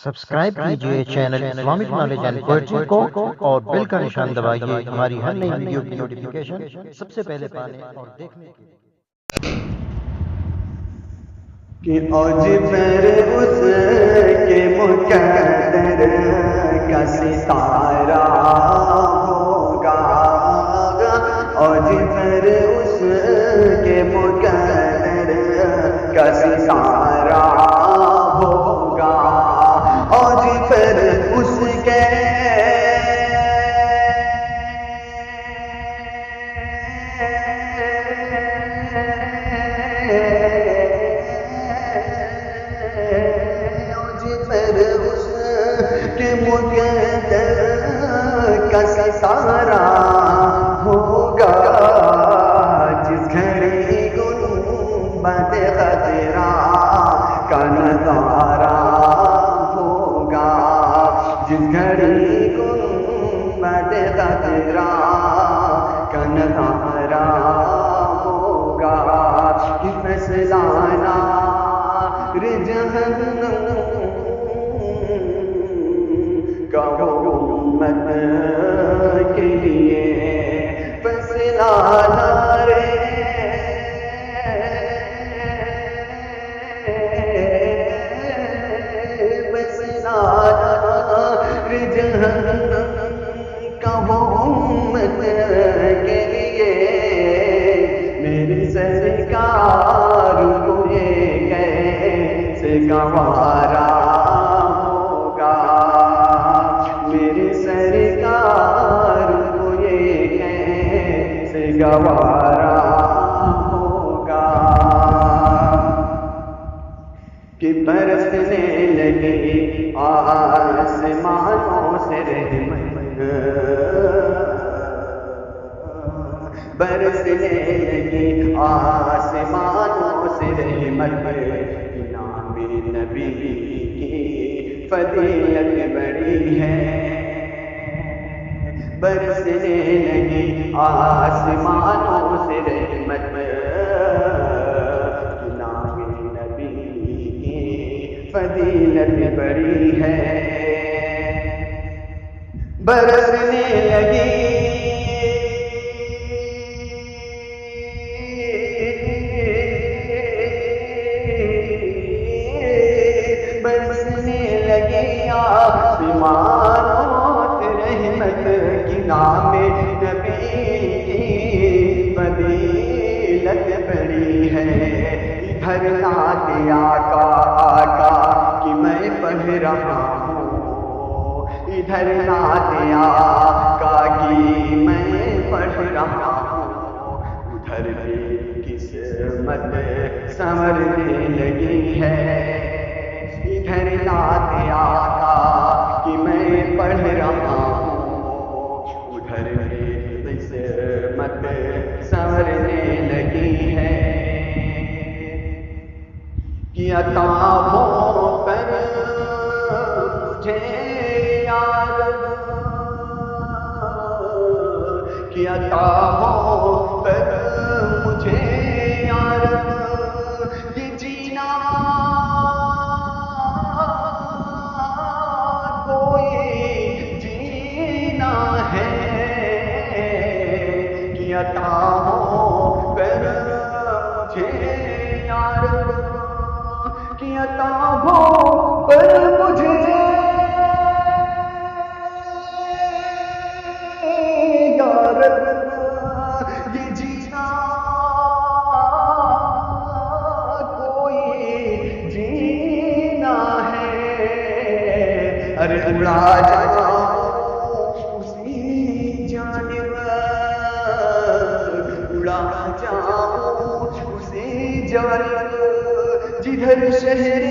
subscribe کیجئے channel Islamic knowledge and poetry کو اور بیل کا نشان دبائیے ہماری ہر نئی ویڈیو کی نوٹیفیکیشن سب سے پہلے پانے اور دیکھنے کے لیے کہ اوج پر اس کے مقدر کا ستارہ ہوگا، اوج پر اس کے مقدر کا ستارہ ہوگا، اوج پر اس کے مقدر کا ستارہ ہوگا، جس گھڑی گنبد خضرا کا نظارہ ہوگا، جس گھڑی گنبد خضرا کا نظارہ ہوگا، کہ فیصلہ نار جہنم کا امت کے لیے فیصلہ نارے فیصلہ نار جہنم کا امت کے لیے، میری سرکار کو یہ کیسے گوارا سرکار کو یہ کیسے گوارا ہوگا، کہ برسنے لگی آسمانوں سے رحمت، برسنے لگی آسمانوں سے رحمت، نام نبی کی فضیلت بڑی ہے، برسنے لگی آسمانوں سے رحمت، نام نبی کی فضیلت بڑی ہے، برسنے لگی آسمانوں سے رحمت، کی نام نبی کی فضیلت بڑی ہے، ادھر نعت آقا آقا کی میں پڑھ رہا ہوں، ادھر نعت آقا کی میں پڑھ رہا ہوں، ادھر بھی قسمت سنورنے لگی ہے، ادھر نعت آقا کہ میں پڑھ رہا ہوں، ادھر میری قسمت سنورنے لگی ہے، کہ عطا ہو کر مجھے یار، کہ عطا ہو کر مجھے یار، یہ جینا عطا ہو کر مجھے یار، کہ عطا ہو کر مجھے یار، یہ جینا کوئی جینا ہے، ارے اڑا جاؤ جاؤں اسی جانب جدھر شہر